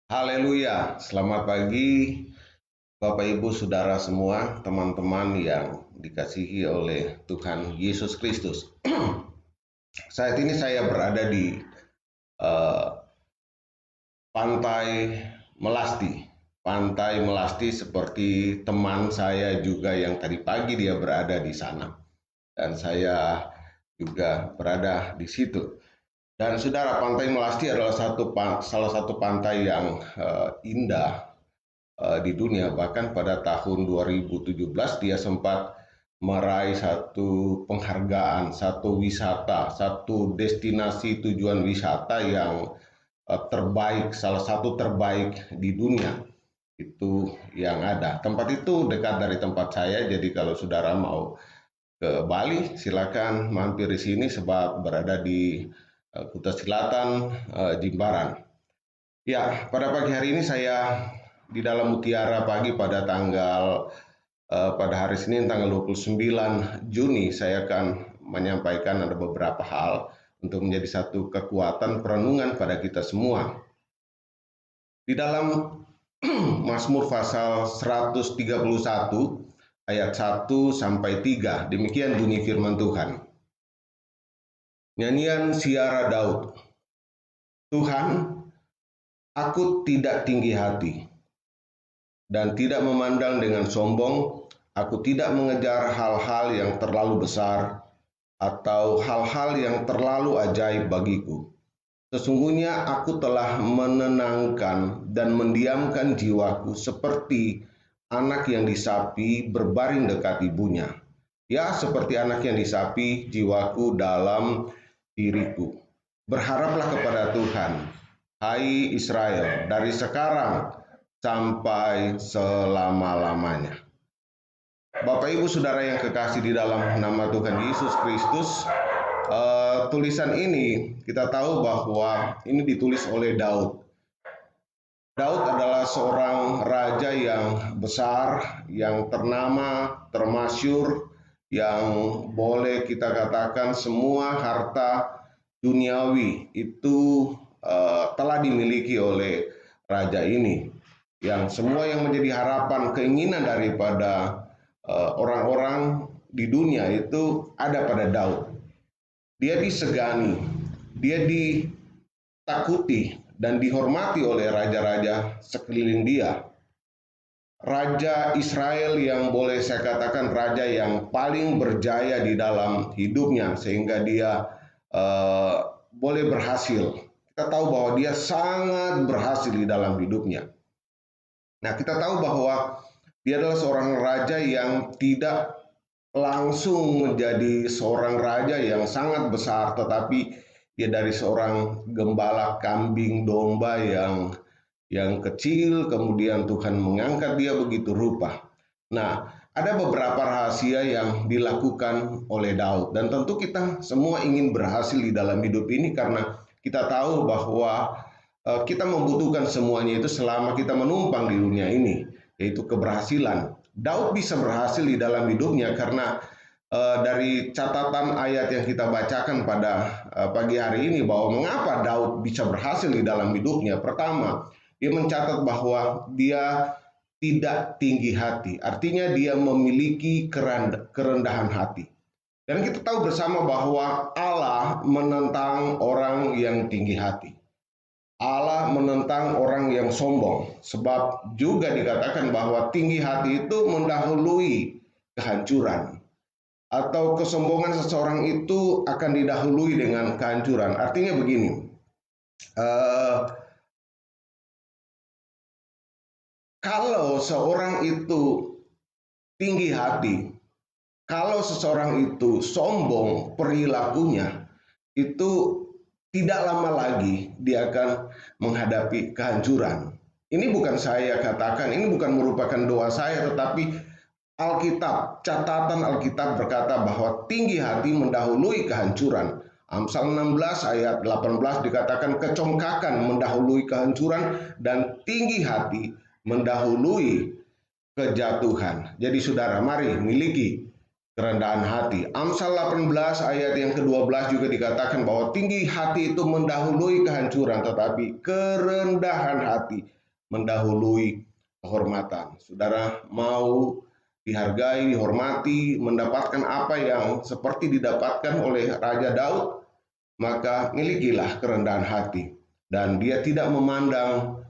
Haleluya, selamat pagi Bapak Ibu Saudara semua, teman-teman yang dikasihi oleh Tuhan Yesus Kristus. Saat ini saya berada di eh, Pantai Melasti. Pantai Melasti seperti teman saya juga yang tadi pagi dia berada di sana. Dan saya juga berada di situ. Dan saudara, Pantai Melasti adalah salah satu pantai yang indah di dunia. Bahkan pada tahun 2017 dia sempat meraih satu penghargaan, satu wisata, satu destinasi tujuan wisata yang terbaik, salah satu terbaik di dunia itu yang ada. Tempat itu dekat dari tempat saya, jadi kalau saudara mau ke Bali, silakan mampir di sini sebab berada di Kuta Selatan, Jimbaran. Ya, pada pagi hari ini saya di dalam Mutiara Pagi pada hari Senin tanggal 29 Juni saya akan menyampaikan ada beberapa hal untuk menjadi satu kekuatan perenungan pada kita semua. Di dalam Mazmur pasal 131 ayat 1 sampai 3, demikian bunyi firman Tuhan. Nyanyian Siara Daud. Tuhan, aku tidak tinggi hati dan tidak memandang dengan sombong. Aku tidak mengejar hal-hal yang terlalu besar atau hal-hal yang terlalu ajaib bagiku. Sesungguhnya aku telah menenangkan dan mendiamkan jiwaku seperti anak yang disapi berbaring dekat ibunya. Ya, seperti anak yang disapi jiwaku dalam diriku. Berharaplah kepada Tuhan, hai Israel, dari sekarang sampai selama-lamanya. Bapak Ibu Saudara yang kekasih di dalam nama Tuhan Yesus Kristus, tulisan ini kita tahu bahwa ini ditulis oleh Daud. Daud adalah seorang raja yang besar, yang ternama, termasyur, yang boleh kita katakan semua harta duniawi itu telah dimiliki oleh raja ini. Yang semua yang menjadi harapan, keinginan daripada orang-orang di dunia itu ada pada Daud. Dia disegani, dia ditakuti dan dihormati oleh raja-raja sekeliling dia. Raja Israel yang boleh saya katakan raja yang paling berjaya di dalam hidupnya sehingga dia boleh berhasil. Kita tahu bahwa dia sangat berhasil di dalam hidupnya. Nah, kita tahu bahwa dia adalah seorang raja yang tidak langsung menjadi seorang raja yang sangat besar, tetapi dia dari seorang gembala kambing domba yang kecil, kemudian Tuhan mengangkat dia begitu rupa. Nah, ada beberapa rahasia yang dilakukan oleh Daud, dan tentu kita semua ingin berhasil di dalam hidup ini karena kita tahu bahwa kita membutuhkan semuanya itu selama kita menumpang di dunia ini, yaitu keberhasilan. Daud bisa berhasil di dalam hidupnya karena dari catatan ayat yang kita bacakan pada pagi hari ini bahwa mengapa Daud bisa berhasil di dalam hidupnya. Pertama, dia mencatat bahwa dia tidak tinggi hati, artinya dia memiliki kerendahan hati. Dan kita tahu bersama bahwa Allah menentang orang yang tinggi hati. Allah menentang orang yang sombong, sebab juga dikatakan bahwa tinggi hati itu mendahului kehancuran, atau kesombongan seseorang itu akan didahului dengan kehancuran. Artinya begini, eh, kalau seorang itu tinggi hati, kalau seseorang itu sombong perilakunya, itu tidak lama lagi dia akan menghadapi kehancuran. Ini bukan saya katakan, ini bukan merupakan doa saya, tetapi Alkitab, catatan Alkitab berkata bahwa tinggi hati mendahului kehancuran. Amsal 16 ayat 18 dikatakan kecongkakan mendahului kehancuran dan tinggi hati mendahului kejatuhan. Jadi saudara, mari miliki kerendahan hati. Amsal 18 ayat yang ke-12 juga dikatakan bahwa tinggi hati itu mendahului kehancuran, tetapi kerendahan hati mendahului kehormatan. Saudara mau dihargai, dihormati, mendapatkan apa yang seperti didapatkan oleh Raja Daud, maka milikilah kerendahan hati. Dan dia tidak memandang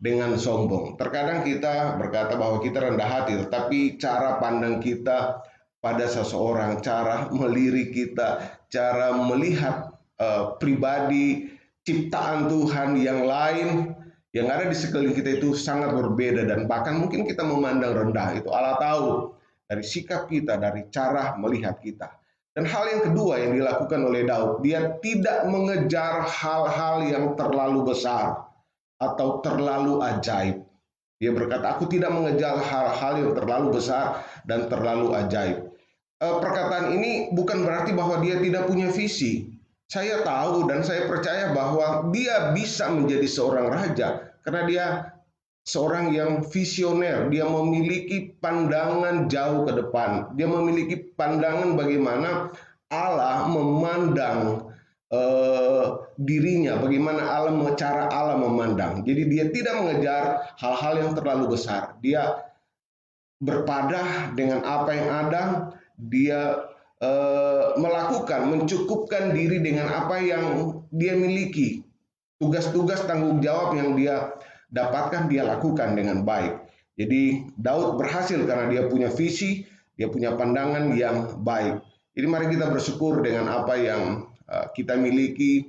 dengan sombong. Terkadang kita berkata bahwa kita rendah hati, tetapi cara pandang kita pada seseorang, cara melirik kita, cara melihat pribadi ciptaan Tuhan yang lain yang ada di sekeliling kita itu sangat berbeda, dan bahkan mungkin kita memandang rendah. Itu Allah tahu dari sikap kita, dari cara melihat kita. Dan hal yang kedua yang dilakukan oleh Daud, dia tidak mengejar hal-hal yang terlalu besar atau terlalu ajaib. Dia berkata, aku tidak mengejar hal-hal yang terlalu besar dan terlalu ajaib. Perkataan ini bukan berarti bahwa dia tidak punya visi. Saya tahu dan saya percaya bahwa dia bisa menjadi seorang raja karena dia seorang yang visioner. Dia memiliki pandangan jauh ke depan. Dia memiliki pandangan bagaimana Allah memandang dirinya, bagaimana cara Allah memandang. Jadi dia tidak mengejar hal-hal yang terlalu besar. Dia berpadah dengan apa yang ada. Dia melakukan, mencukupkan diri dengan apa yang dia miliki. Tugas-tugas tanggung jawab yang dia dapatkan, dia lakukan dengan baik. Jadi Daud berhasil karena dia punya visi, dia punya pandangan yang baik. Jadi mari kita bersyukur dengan apa yang kita miliki,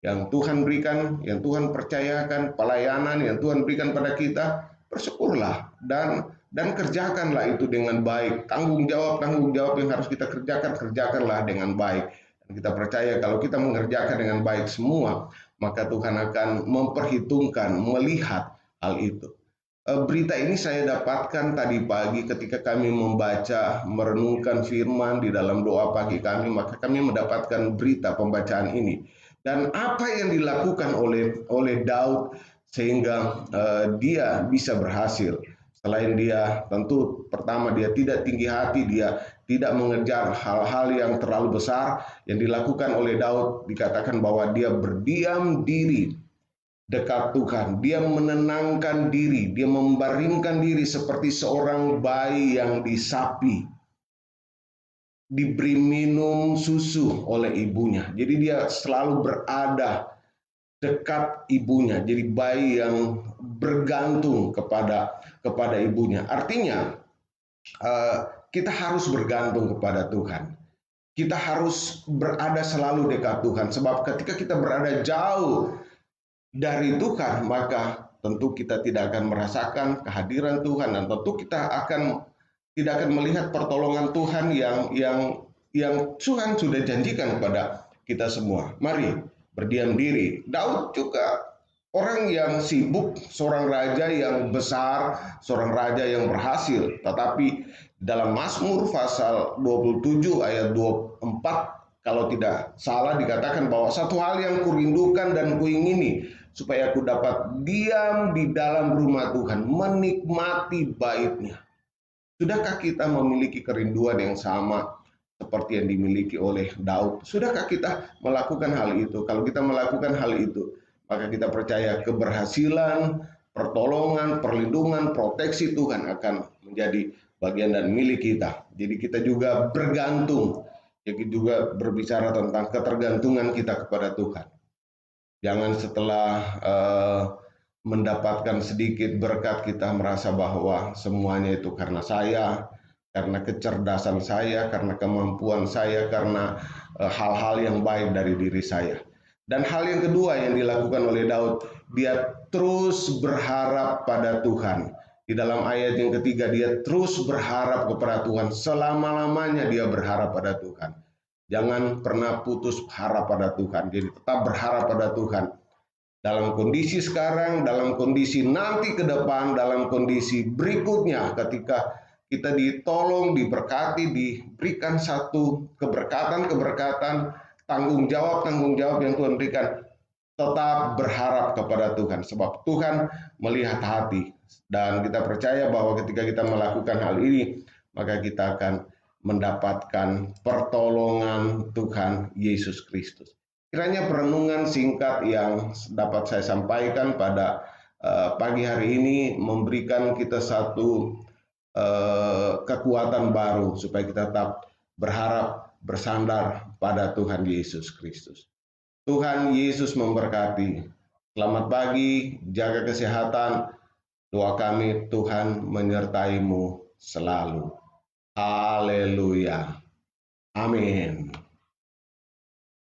yang Tuhan berikan, yang Tuhan percayakan, pelayanan yang Tuhan berikan pada kita. Bersyukurlah dan kerjakanlah itu dengan baik. Tanggung jawab yang harus kita kerjakan, kerjakanlah dengan baik. Dan kita percaya kalau kita mengerjakan dengan baik semua, maka Tuhan akan memperhitungkan, melihat hal itu. Berita ini saya dapatkan tadi pagi ketika kami membaca, merenungkan firman di dalam doa pagi kami, maka kami mendapatkan berita pembacaan ini. Dan apa yang dilakukan oleh Daud sehingga dia bisa berhasil. Selain dia tentu pertama dia tidak tinggi hati, dia tidak mengejar hal-hal yang terlalu besar. Yang dilakukan oleh Daud dikatakan bahwa dia berdiam diri dekat Tuhan. Dia menenangkan diri, dia membaringkan diri seperti seorang bayi yang disapi, diberi minum susu oleh ibunya. Jadi dia selalu berada dekat ibunya. Jadi bayi yang bergantung kepada ibunya. Artinya kita harus bergantung kepada Tuhan. Kita harus berada selalu dekat Tuhan. Sebab ketika kita berada jauh dari Tuhan, maka tentu kita tidak akan merasakan kehadiran Tuhan, dan tentu kita tidak akan melihat pertolongan Tuhan yang Tuhan sudah janjikan kepada kita semua. Mari berdiam diri. Daud juga orang yang sibuk, seorang raja yang besar, seorang raja yang berhasil. Tetapi dalam Mazmur pasal 27 ayat 24, kalau tidak salah dikatakan bahwa satu hal yang kurindukan dan kuingini, supaya aku dapat diam di dalam rumah Tuhan, menikmati bait-Nya. Sudahkah kita memiliki kerinduan yang sama seperti yang dimiliki oleh Daud? Sudahkah kita melakukan hal itu? Kalau kita melakukan hal itu, maka kita percaya keberhasilan, pertolongan, perlindungan, proteksi Tuhan akan menjadi bagian dan milik kita. Jadi kita juga bergantung. Jadi juga berbicara tentang ketergantungan kita kepada Tuhan. Jangan setelah mendapatkan sedikit berkat kita merasa bahwa semuanya itu karena saya, karena kecerdasan saya, karena kemampuan saya, karena hal-hal yang baik dari diri saya. Dan hal yang kedua yang dilakukan oleh Daud, dia terus berharap pada Tuhan. Di dalam ayat yang ketiga, dia terus berharap kepada Tuhan. Selama-lamanya dia berharap pada Tuhan. Jangan pernah putus harap pada Tuhan. Jadi tetap berharap pada Tuhan. Dalam kondisi sekarang, dalam kondisi nanti ke depan, dalam kondisi berikutnya, ketika kita ditolong, diberkati, diberikan satu keberkatan, tanggung jawab yang Tuhan berikan, tetap berharap kepada Tuhan. Sebab Tuhan melihat hati. Dan kita percaya bahwa ketika kita melakukan hal ini, maka kita akan mendapatkan pertolongan Tuhan Yesus Kristus. Kiranya perenungan singkat yang dapat saya sampaikan pada pagi hari ini memberikan kita satu kekuatan baru supaya kita tetap berharap bersandar pada Tuhan Yesus Kristus. Tuhan Yesus memberkati. Selamat pagi, jaga kesehatan. Doa kami Tuhan menyertaimu selalu. Haleluya. Amin.